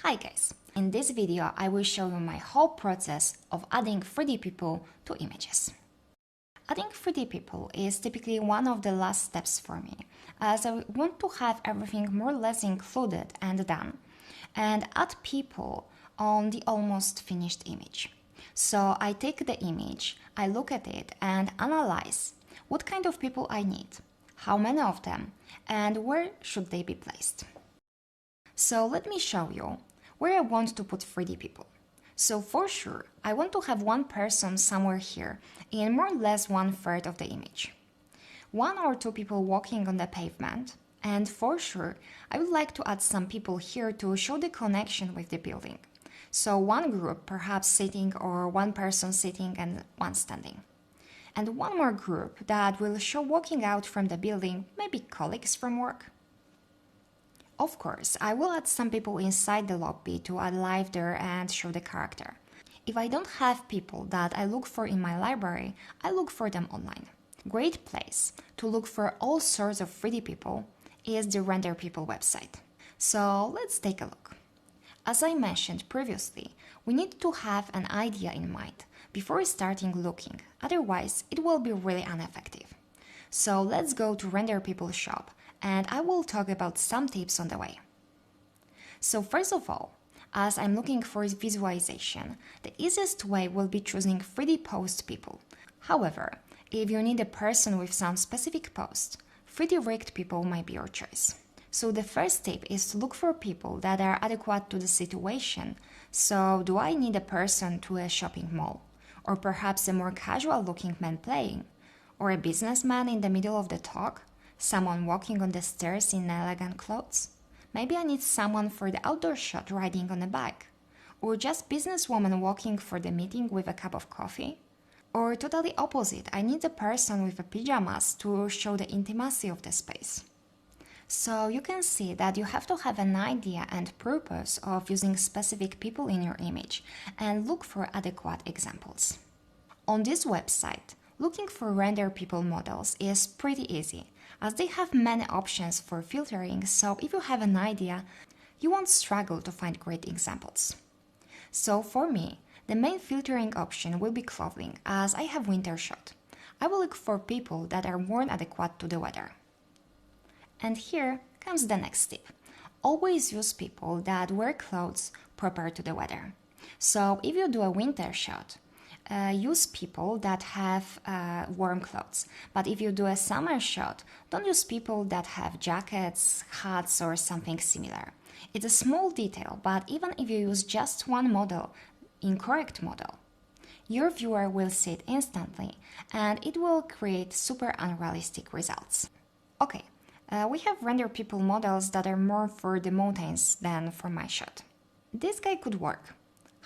Hi guys! In this video I will show you my whole process of adding 3D people to images. Adding 3D people is typically one of the last steps for me, as I want to have everything more or less included and done, and add people on the almost finished image. So I take the image, I look at it and analyze what kind of people I need, how many of them, and where should they be placed. So let me show you where I want to put 3D people. So for sure, I want to have one person somewhere here in more or less 1/3 of the image. One or two people walking on the pavement, and for sure, I would like to add some people here to show the connection with the building. So one group perhaps sitting or one person sitting and one standing. And one more group that will show walking out from the building, maybe colleagues from work. Of course, I will add some people inside the lobby to add life there and show the character. If I don't have people that I look for in my library, I look for them online. Great place to look for all sorts of 3D people is the Render People website. So let's take a look. As I mentioned previously, we need to have an idea in mind before starting looking, otherwise it will be really ineffective. So let's go to Render People shop and I will talk about some tips on the way. So first of all, as I'm looking for visualization, the easiest way will be choosing 3D post people. However, if you need a person with some specific post, 3D rigged people might be your choice. So the first tip is to look for people that are adequate to the situation. So do I need a person to a shopping mall? Or perhaps a more casual looking man playing? Or a businessman in the middle of the talk? Someone walking on the stairs in elegant clothes? Maybe I need someone for the outdoor shot riding on a bike? Or just businesswoman walking for the meeting with a cup of coffee? Or totally opposite, I need a person with a pajamas to show the intimacy of the space. So you can see that you have to have an idea and purpose of using specific people in your image and look for adequate examples. On this website, looking for render people models is pretty easy, as they have many options for filtering, so if you have an idea, you won't struggle to find great examples. So for me, the main filtering option will be clothing, as I have winter shot. I will look for people that are worn adequate to the weather. And here comes the next tip. Always use people that wear clothes proper to the weather. So if you do a winter shot, use people that have warm clothes. But if you do a summer shot, don't use people that have jackets, hats or something similar. It's a small detail, but even if you use just one model, incorrect model, your viewer will see it instantly and it will create super unrealistic results. Okay, we have render people models that are more for the mountains than for my shot. This guy could work.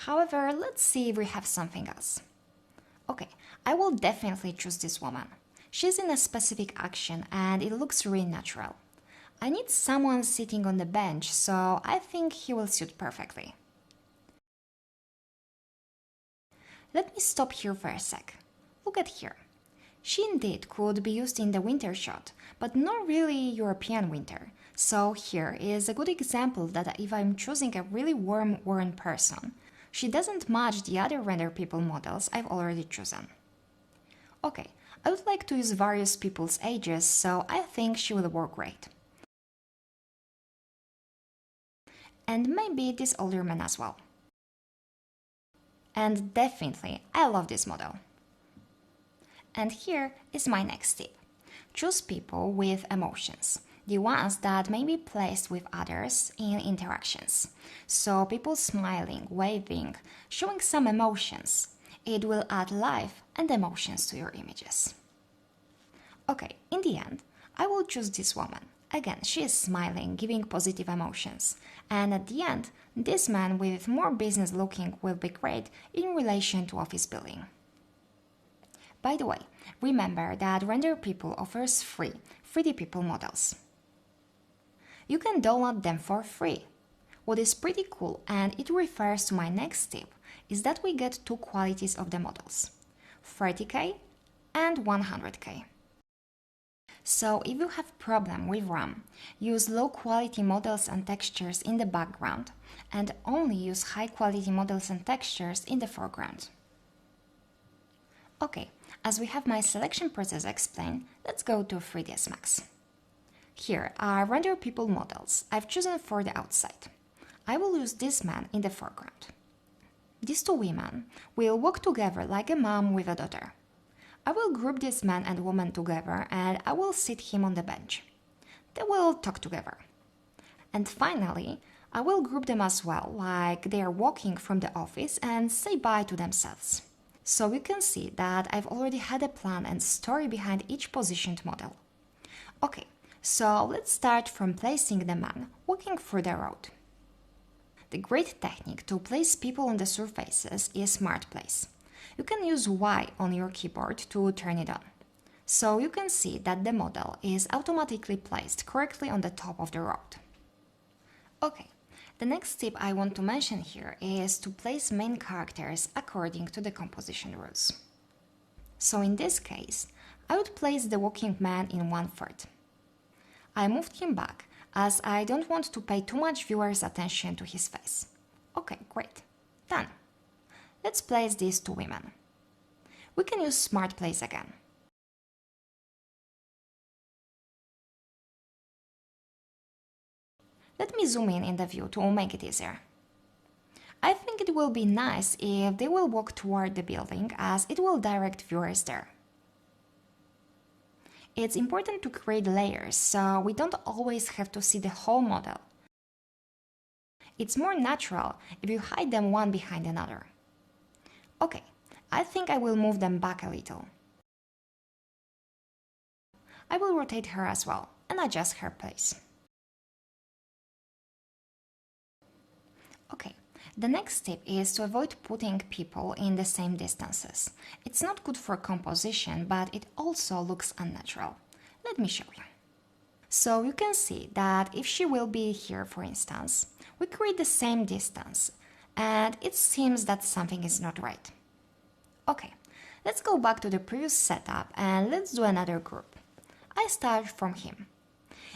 However, let's see if we have something else. Okay, I will definitely choose this woman. She's in a specific action and it looks really natural. I need someone sitting on the bench, so I think he will suit perfectly. Let me stop here for a sec. Look at here. She indeed could be used in the winter shot, but not really European winter. So here is a good example that if I'm choosing a really warm, worn person, she doesn't match the other render people models I've already chosen. Okay, I would like to use various people's ages, so I think she will work great. And maybe this older man as well. And definitely, I love this model. And here is my next tip. Choose people with emotions, the ones that may be placed with others in interactions. So people smiling, waving, showing some emotions. It will add life and emotions to your images. Okay, in the end, I will choose this woman. Again, she is smiling, giving positive emotions. And at the end, this man with more business looking will be great in relation to office building. By the way, remember that Render People offers free 3D people models. You can download them for free. What is pretty cool, and it refers to my next tip, is that we get two qualities of the models, 30K and 100K. So if you have problem with RAM, use low quality models and textures in the background and only use high quality models and textures in the foreground. Okay, as we have my selection process explained, let's go to 3ds Max. Here are render people models I've chosen for the outside. I will use this man in the foreground. These two women will walk together like a mom with a daughter. I will group this man and woman together and I will sit him on the bench. They will talk together. And finally, I will group them as well, like they are walking from the office and say bye to themselves. So you can see that I've already had a plan and story behind each positioned model. Okay, so let's start from placing the man walking through the road. The great technique to place people on the surfaces is Smart Place. You can use Y on your keyboard to turn it on. So you can see that the model is automatically placed correctly on the top of the road. Okay, the next tip I want to mention here is to place main characters according to the composition rules. So in this case, I would place the walking man in 1/3. I moved him back as I don't want to pay too much viewers' attention to his face. Okay, great. Done. Let's place these two women. We can use Smart Place again. Let me zoom in the view to make it easier. I think it will be nice if they will walk toward the building as it will direct viewers there. It's important to create layers so we don't always have to see the whole model. It's more natural if you hide them one behind another. Okay, I think I will move them back a little. I will rotate her as well and adjust her place. Okay, the next tip is to avoid putting people in the same distances. It's not good for composition, but it also looks unnatural. Let me show you. So you can see that if she will be here, for instance, we create the same distance, and it seems that something is not right. Okay, let's go back to the previous setup and let's do another group. I start from him.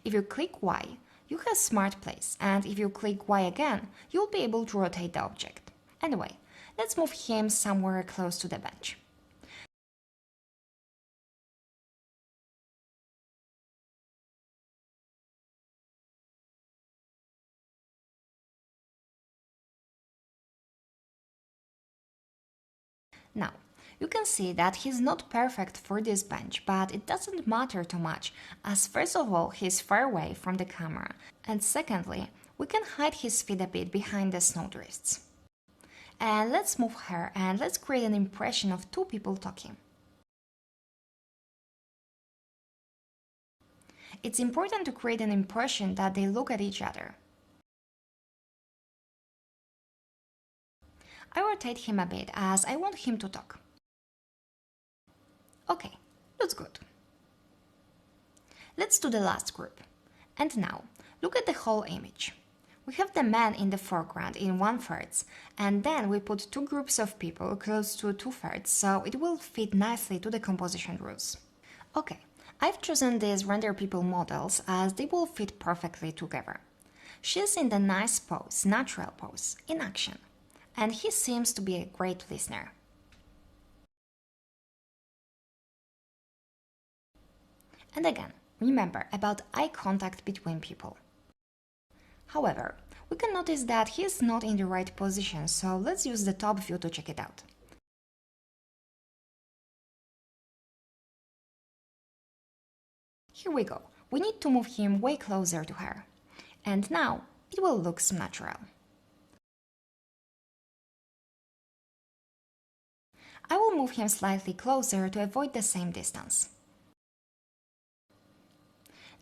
If you click Y, you have Smart Place, and if you click Y again, you'll be able to rotate the object. Anyway, let's move him somewhere close to the bench. Now, you can see that he's not perfect for this bench, but it doesn't matter too much, as first of all, he's far away from the camera, and secondly, we can hide his feet a bit behind the snowdrifts. And let's move her and let's create an impression of two people talking. It's important to create an impression that they look at each other. I rotate him a bit as I want him to talk. Okay, looks good. Let's do the last group. And now, look at the whole image. We have the man in the foreground in 1/3, and then we put two groups of people close to 2/3, so it will fit nicely to the composition rules. Okay, I've chosen these render people models as they will fit perfectly together. She's in the nice pose, natural pose, in action, and he seems to be a great listener. And again, remember about eye contact between people. However, we can notice that he is not in the right position, so let's use the top view to check it out. Here we go. We need to move him way closer to her. And now it will look natural. I will move him slightly closer to avoid the same distance.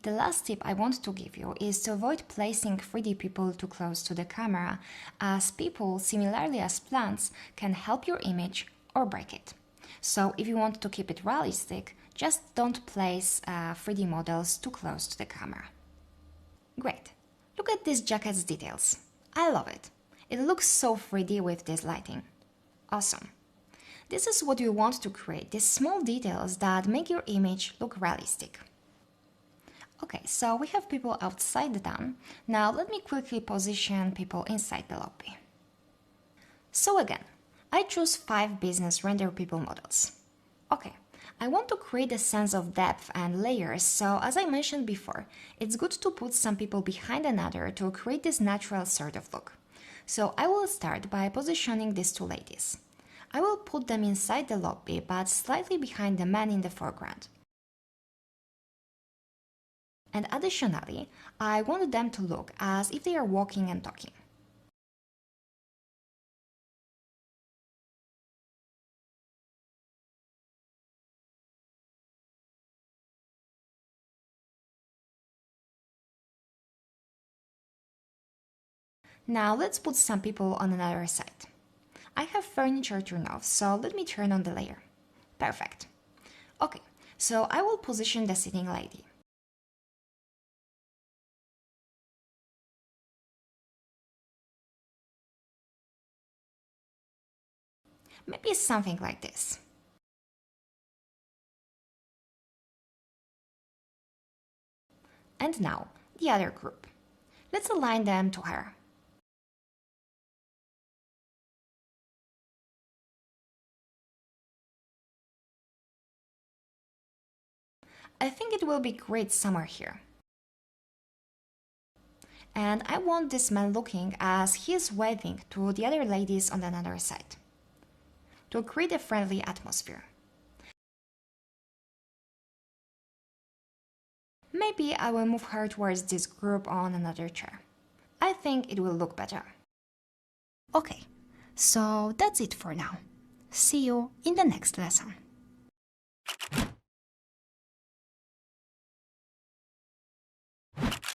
The last tip I want to give you is to avoid placing 3D people too close to the camera, as people, similarly as plants, can help your image or break it. So if you want to keep it realistic, just don't place 3D models too close to the camera. Great! Look at this jacket's details. I love it. It looks so 3D with this lighting. Awesome! This is what you want to create, these small details that make your image look realistic. Okay, so we have people outside the town. Now let me quickly position people inside the lobby. So again, I choose 5 business render people models. Okay, I want to create a sense of depth and layers, so as I mentioned before, it's good to put some people behind another to create this natural sort of look. So I will start by positioning these 2 ladies. I will put them inside the lobby, but slightly behind the man in the foreground. And additionally, I want them to look as if they are walking and talking. Now let's put some people on another side. I have furniture turned off, so let me turn on the layer. Perfect. Okay, so I will position the sitting lady. Maybe something like this. And now, the other group. Let's align them to her. I think it will be great somewhere here. And I want this man looking as he is waving to the other ladies on another side, to create a friendly atmosphere. Maybe I will move her towards this group on another chair. I think it will look better. Okay, so that's it for now. See you in the next lesson.